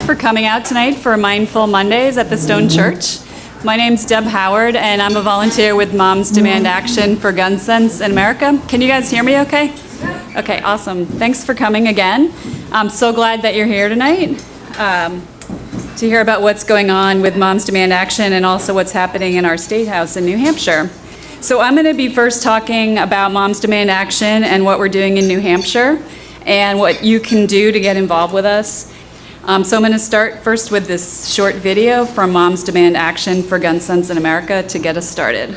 For coming out tonight for Mindful Mondays at the Stone Church. My name's Deb Howard, and I'm a volunteer with Moms Demand Action for Gun Sense in America. Can you guys hear me okay? Okay, awesome. Thanks for coming again. I'm so glad that you're here tonight to hear about what's going on with Moms Demand Action and also what's happening in our State House in New Hampshire. So I'm going to be first talking about Moms Demand Action and what we're doing in New Hampshire and what you can do to get involved with us. So I'm going to start first with this short video from Moms Demand Action for Gun Sense in America to get us started.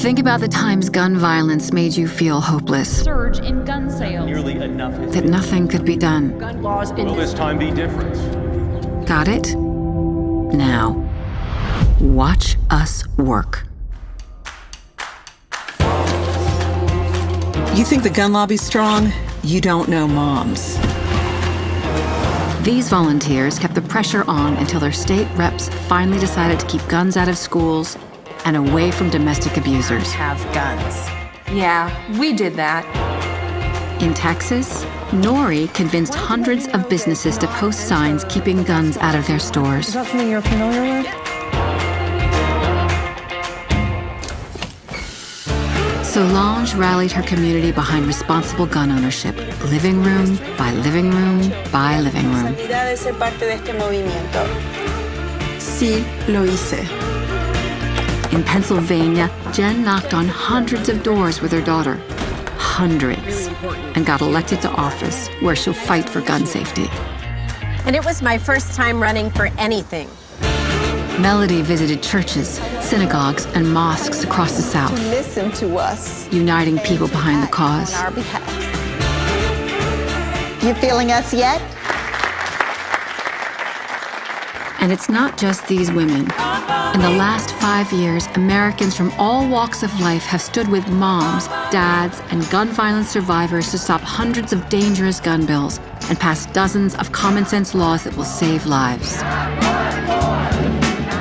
Think about the times gun violence made you feel hopeless. Surge in gun sales. Nearly enough has That been nothing could be done. Gun laws Will this time be different? Got it? Now, watch us work. You think the gun lobby's strong? You don't know moms. These volunteers kept the pressure on until their state reps finally decided to keep guns out of schools and away from domestic abusers. Have guns. Yeah, we did that. In Texas, Nori convinced hundreds of businesses to post signs keeping guns out of their stores. Is that something you're familiar with? Solange rallied her community behind responsible gun ownership, living room by living room by living room. de ser parte de este movimiento. Sí, lo hice. In Pennsylvania, Jen knocked on hundreds of doors with her daughter. Hundreds. And got elected to office, where she'll fight for gun safety. And it was my first time running for anything. Melody visited churches, synagogues, and mosques across the South, Listen to us. uniting people behind the cause. On our behalf. You feeling us yet? And it's not just these women. In the last 5 years, Americans from all walks of life have stood with moms, dads, and gun violence survivors to stop hundreds of dangerous gun bills and pass dozens of common-sense laws that will save lives.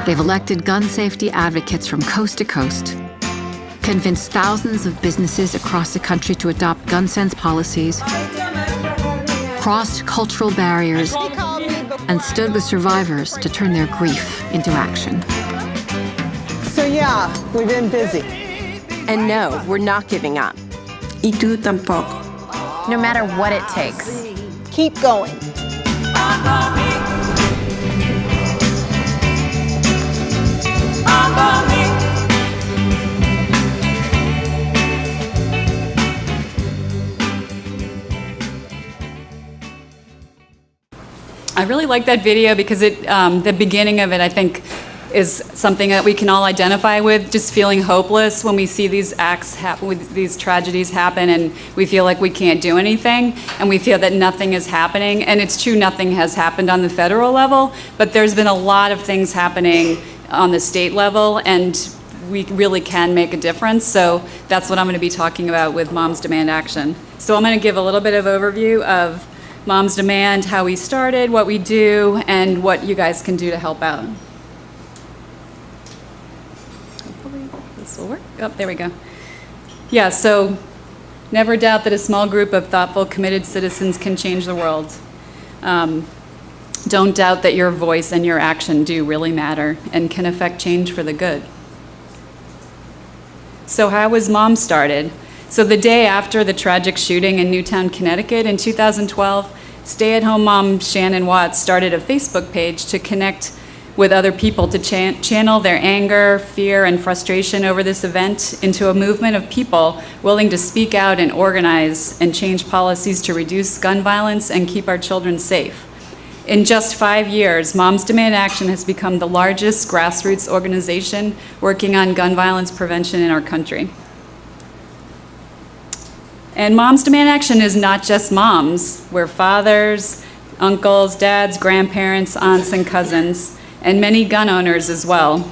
They've elected gun safety advocates from coast to coast, convinced thousands of businesses across the country to adopt gun sense policies, crossed cultural barriers, and stood with survivors to turn their grief into action. So yeah, we've been busy. And no, we're not giving up. Y tú tampoco. No matter what it takes. Keep going. I really like that video because the beginning of it, I think, is something that we can all identify with, just feeling hopeless when we see these acts happen, with these tragedies happen, and we feel like we can't do anything, and we feel that nothing is happening. And it's true, nothing has happened on the federal level, but there's been a lot of things happening on the state level, and we really can make a difference. So that's what I'm going to be talking about with Moms Demand Action. So I'm going to give a little bit of overview of Moms Demand, how we started, what we do, and what you guys can do to help out. Hopefully this will work. Oh, there we go. Yeah, so never doubt that a small group of thoughtful, committed citizens can change the world. Don't doubt that your voice and your action do really matter and can affect change for the good. So how was Mom started? So the day after the tragic shooting in Newtown, Connecticut in 2012, stay-at-home mom Shannon Watts started a Facebook page to connect with other people to channel their anger, fear, and frustration over this event into a movement of people willing to speak out and organize and change policies to reduce gun violence and keep our children safe. In just 5 years, Moms Demand Action has become the largest grassroots organization working on gun violence prevention in our country. And Moms Demand Action is not just moms. We're fathers, uncles, dads, grandparents, aunts, and cousins, and many gun owners as well.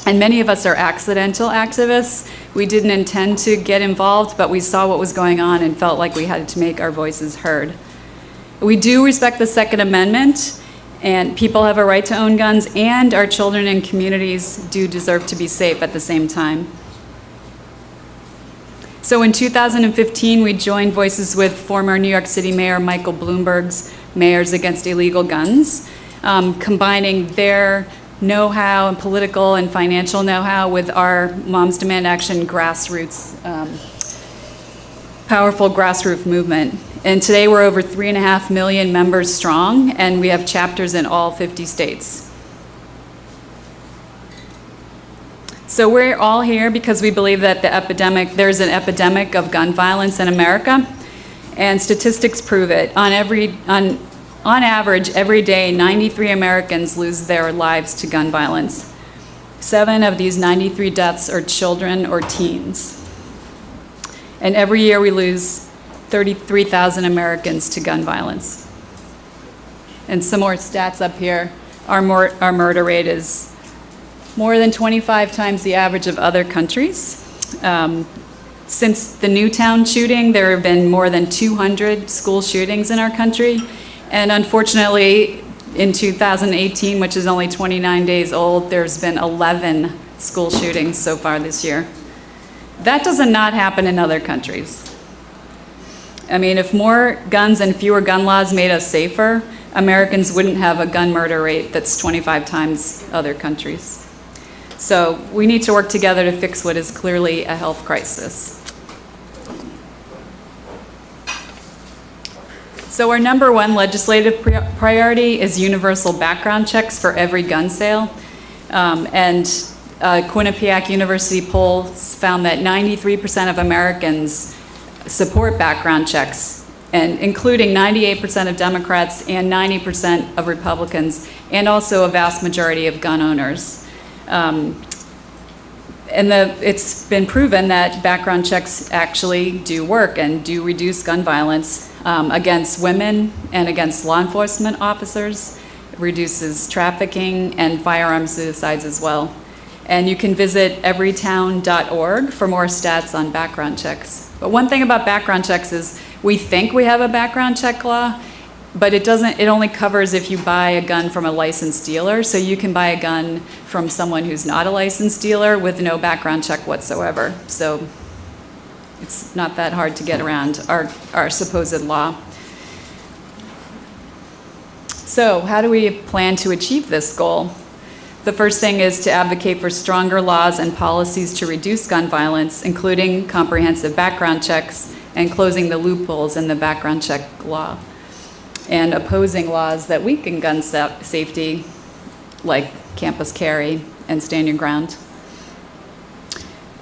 And many of us are accidental activists. We didn't intend to get involved, but we saw what was going on and felt like we had to make our voices heard. We do respect the Second Amendment, and people have a right to own guns, and our children and communities do deserve to be safe at the same time. So in 2015, we joined voices with former New York City Mayor Michael Bloomberg's Mayors Against Illegal Guns, combining their know-how and political and financial know-how with our Moms Demand Action grassroots, powerful grassroots movement. And today we're over 3.5 million members strong, and we have chapters in all 50 states. So we're all here because we believe that there's an epidemic of gun violence in America, and statistics prove it. On average, every day, 93 Americans lose their lives to gun violence. 7 of these 93 deaths are children or teens. And every year we lose 33,000 Americans to gun violence. And some more stats up here. Our murder rate is more than 25 times the average of other countries. Since the Newtown shooting, there have been more than 200 school shootings in our country. And unfortunately, in 2018, which is only 29 days old, there's been 11 school shootings so far this year. That does not happen in other countries. I mean, if more guns and fewer gun laws made us safer, Americans wouldn't have a gun murder rate that's 25 times other countries. So we need to work together to fix what is clearly a health crisis. So our number one legislative priority is universal background checks for every gun sale. Quinnipiac University polls found that 93% of Americans support background checks, and including 98% of Democrats and 90% of Republicans, and also a vast majority of gun owners. It's been proven that background checks actually do work and do reduce gun violence against women and against law enforcement officers. It reduces trafficking and firearm suicides as well. And you can visit everytown.org for more stats on background checks. But one thing about background checks is we think we have a background check law, but it only covers if you buy a gun from a licensed dealer. So you can buy a gun from someone who's not a licensed dealer with no background check whatsoever. So it's not that hard to get around our supposed law. So how do we plan to achieve this goal? The first thing is to advocate for stronger laws and policies to reduce gun violence, including comprehensive background checks and closing the loopholes in the background check law, and opposing laws that weaken gun safety, like campus carry and stand your ground.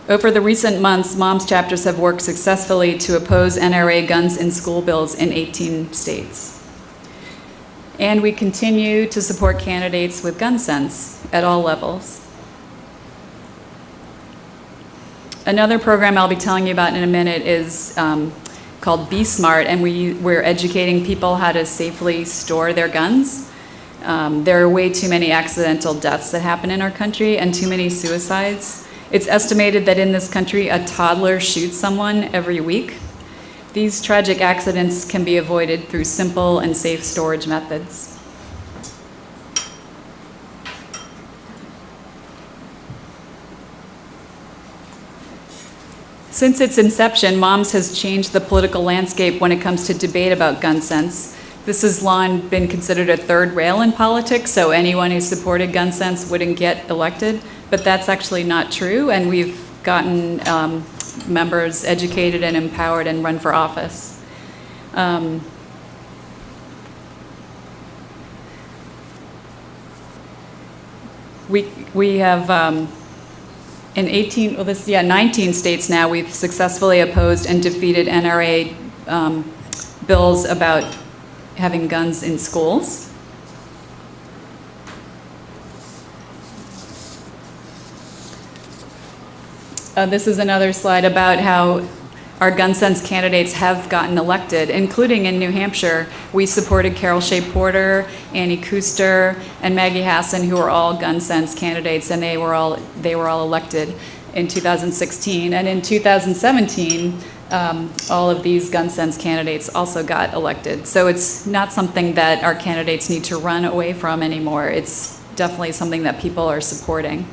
Over the recent months, Moms chapters have worked successfully to oppose NRA guns in school bills in 18 states. And we continue to support candidates with gun sense at all levels. Another program I'll be telling you about in a minute is called Be Smart, and we're educating people how to safely store their guns. There are way too many accidental deaths that happen in our country and too many suicides. It's estimated that in this country, a toddler shoots someone every week. These tragic accidents can be avoided through simple and safe storage methods. Since its inception, Moms has changed the political landscape when it comes to debate about gun sense. This has long been considered a third rail in politics, so anyone who supported gun sense wouldn't get elected, but that's actually not true, and we've gotten members educated and empowered and run for office. We have in 19 states now, we've successfully opposed and defeated NRA bills about having guns in schools. This is another slide about how our gun sense candidates have gotten elected, including in New Hampshire. We supported Carol Shea Porter, Annie Kuster, and Maggie Hassan, who are all gun sense candidates, and they were all elected in 2016. And in 2017, all of these gun sense candidates also got elected. So it's not something that our candidates need to run away from anymore. It's definitely something that people are supporting.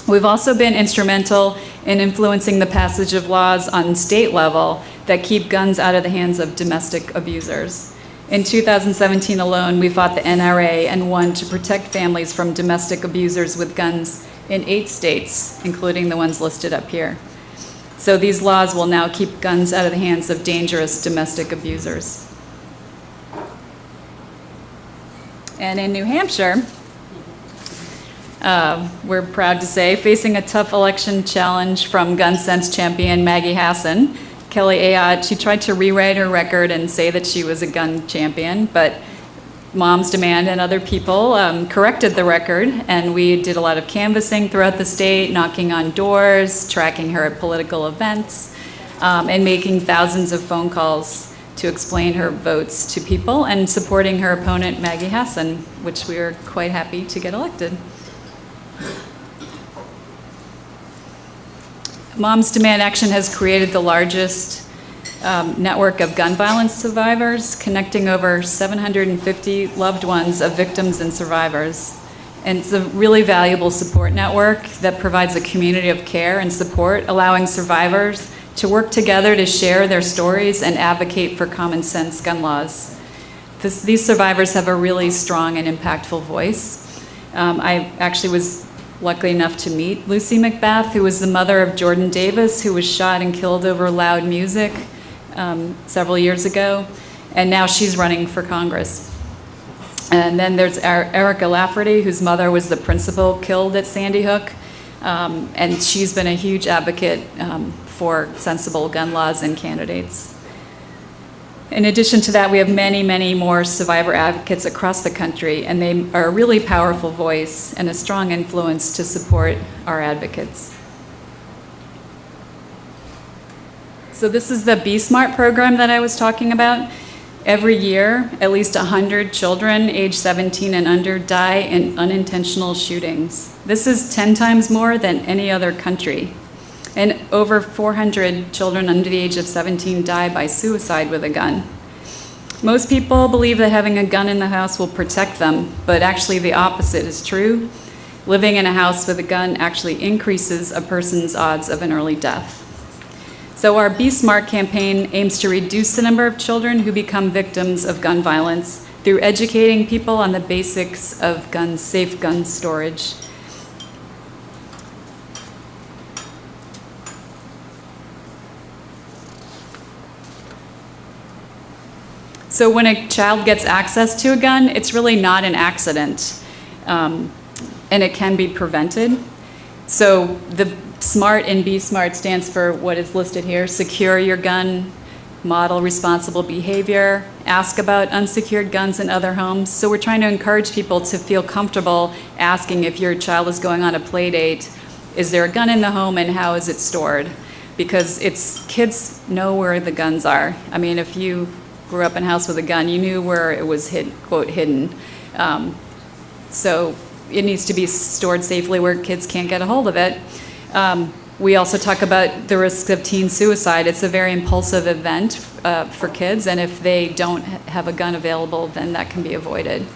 We've also been instrumental in influencing the passage of laws on state level that keep guns out of the hands of domestic abusers. In 2017 alone, we fought the NRA and won to protect families from domestic abusers with guns in 8 states, including the ones listed up here. So these laws will now keep guns out of the hands of dangerous domestic abusers. And in New Hampshire, we're proud to say, facing a tough election challenge from gun sense champion Maggie Hassan, Kelly Ayotte, she tried to rewrite her record and say that she was a gun champion, but Moms Demand and other people corrected the record, and we did a lot of canvassing throughout the state, knocking on doors, tracking her at political events, and making thousands of phone calls to explain her votes to people and supporting her opponent, Maggie Hassan, which we were quite happy to get elected. Moms Demand Action has created the largest network of gun violence survivors, connecting over 750 loved ones of victims and survivors. And it's a really valuable support network that provides a community of care and support, allowing survivors to work together to share their stories and advocate for common sense gun laws. These survivors have a really strong and impactful voice. I actually was lucky enough to meet Lucy McBath, who was the mother of Jordan Davis, who was shot and killed over loud music several years ago, and now she's running for Congress. And then there's Erica Lafferty, whose mother was the principal killed at Sandy Hook, and she's been a huge advocate for sensible gun laws and candidates. In addition to that, we have many, many more survivor advocates across the country, and they are a really powerful voice and a strong influence to support our advocates. So this is the Be Smart program that I was talking about. Every year, at least 100 children age 17 and under die in unintentional shootings. This is 10 times more than any other country. And over 400 children under the age of 17 die by suicide with a gun. Most people believe that having a gun in the house will protect them, but actually the opposite is true. Living in a house with a gun actually increases a person's odds of an early death. So our Be Smart campaign aims to reduce the number of children who become victims of gun violence through educating people on the basics of safe gun storage. So when a child gets access to a gun, it's really not an accident, and it can be prevented. So the SMART in Be Smart stands for what is listed here: secure your gun, model responsible behavior, ask about unsecured guns in other homes. So we're trying to encourage people to feel comfortable asking if your child is going on a play date, is there a gun in the home and how is it stored? Because kids know where the guns are. I mean, if you grew up in a house with a gun, you knew where it was quote, hidden. So it needs to be stored safely where kids can't get a hold of it. We also talk about the risks of teen suicide. It's a very impulsive event for kids, and if they don't have a gun available, then that can be avoided.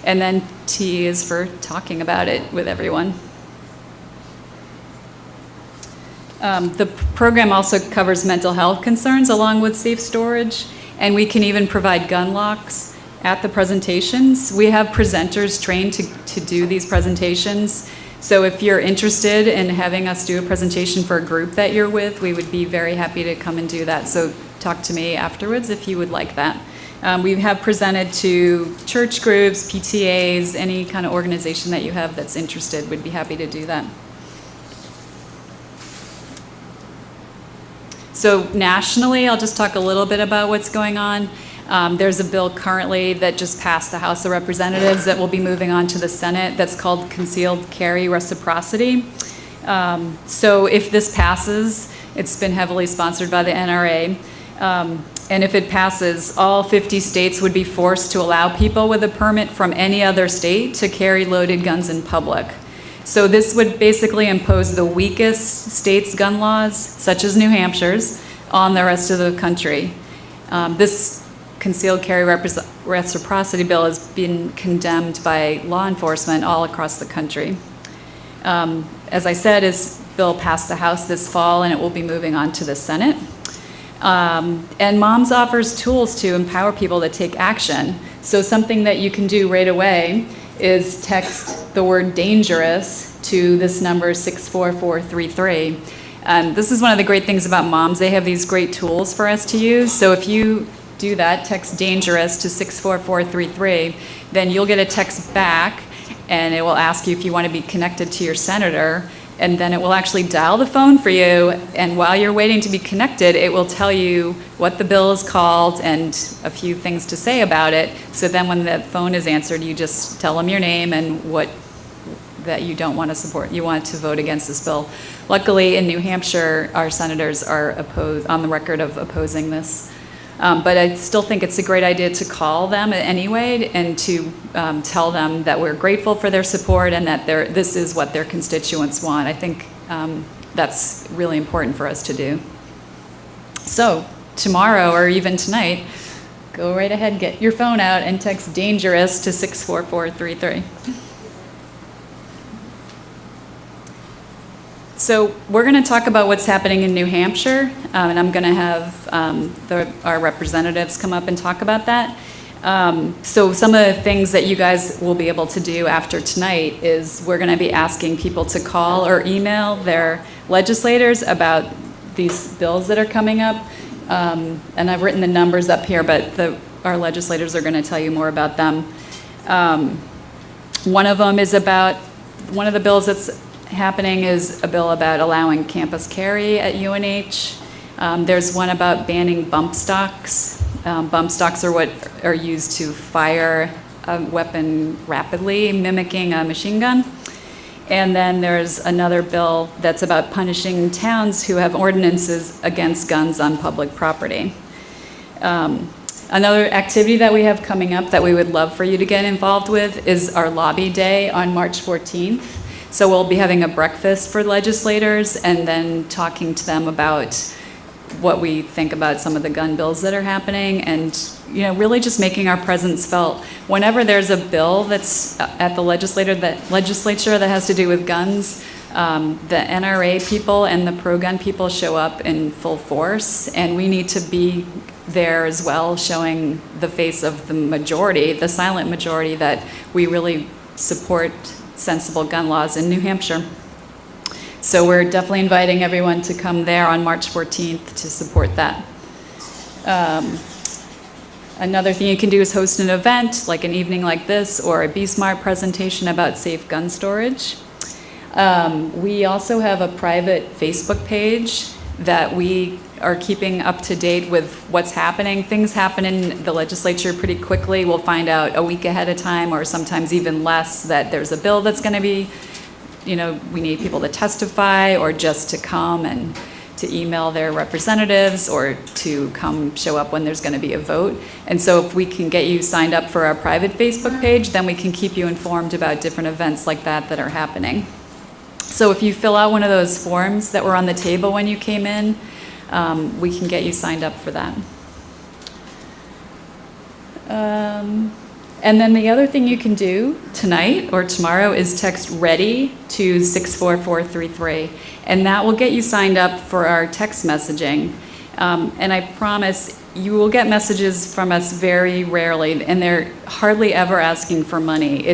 And then T is for talking about it with everyone. The program also covers mental health concerns along with safe storage, and we can even provide gun locks at the presentations. We have presenters trained to do these presentations. So if you're interested in having us do a presentation for a group that you're with, we would be very happy to come and do that. So talk to me afterwards if you would like that. We have presented to church groups, PTAs, any kind of organization that you have that's interested, would be happy to do that. So nationally, I'll just talk a little bit about what's going on. There's a bill currently that just passed the House of Representatives that will be moving on to the Senate that's called concealed carry reciprocity. So if this passes, it's been heavily sponsored by the NRA. And if it passes, all 50 states would be forced to allow people with a permit from any other state to carry loaded guns in public. So this would basically impose the weakest states' gun laws, such as New Hampshire's, on the rest of the country. This concealed carry reciprocity bill has been condemned by law enforcement all across the country. As I said, this bill passed the House this fall, and it will be moving on to the Senate. And Moms offers tools to empower people to take action. So something that you can do right away is text the word dangerous to this number 64433. This is one of the great things about Moms. They have these great tools for us to use. So if you do that, text dangerous to 64433, then you'll get a text back, and it will ask you if you want to be connected to your senator. And then it will actually dial the phone for you, and while you're waiting to be connected, it will tell you what the bill is called and a few things to say about it. So then when the phone is answered, you just tell them your name and what that you don't want to support. You want to vote against this bill. Luckily, in New Hampshire, our senators are on the record of opposing this. But I still think it's a great idea to call them anyway and to tell them that we're grateful for their support and that this is what their constituents want. I think that's really important for us to do. So tomorrow or even tonight, go right ahead, get your phone out and text dangerous to 64433. So we're going to talk about what's happening in New Hampshire, and I'm going to have our representatives come up and talk about that. So some of the things that you guys will be able to do after tonight is we're going to be asking people to call or email their legislators about these bills that are coming up. And I've written the numbers up here, but our legislators are going to tell you more about them. One of the bills that's happening is a bill about allowing campus carry at UNH. There's one about banning bump stocks. Bump stocks are what are used to fire a weapon rapidly, mimicking a machine gun. And then there's another bill that's about punishing towns who have ordinances against guns on public property. Another activity that we have coming up that we would love for you to get involved with is our lobby day on March 14th. So we'll be having a breakfast for legislators and then talking to them about what we think about some of the gun bills that are happening, and really just making our presence felt. Whenever there's a bill that's at the legislature that has to do with guns, the NRA people and the pro-gun people show up in full force, and we need to be there as well, showing the face of the majority, the silent majority, that we really support sensible gun laws in New Hampshire. So we're definitely inviting everyone to come there on March 14th to support that. Another thing you can do is host an event, like an evening like this, or a Be Smart presentation about safe gun storage. We also have a private Facebook page that we are keeping up to date with what's happening. Things happen in the legislature pretty quickly. We'll find out a week ahead of time, or sometimes even less, that there's a bill that's going to be, we need people to testify or just to come and to email their representatives or to come show up when there's going to be a vote. And so if we can get you signed up for our private Facebook page, then we can keep you informed about different events like that are happening. So if you fill out one of those forms that were on the table when you came in, we can get you signed up for that. And then the other thing you can do tonight or tomorrow is text READY to 64433, and that will get you signed up for our text messaging. And I promise you will get messages from us very rarely, and they're hardly ever asking for money.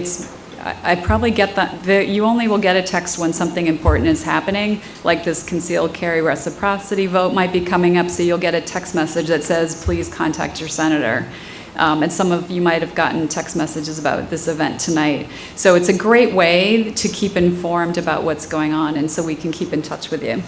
I probably get that. You only will get a text when something important is happening, like this concealed carry reciprocity vote might be coming up, so you'll get a text message that says, please contact your senator. And some of you might have gotten text messages about this event tonight. So it's a great way to keep informed about what's going on, and so we can keep in touch with you.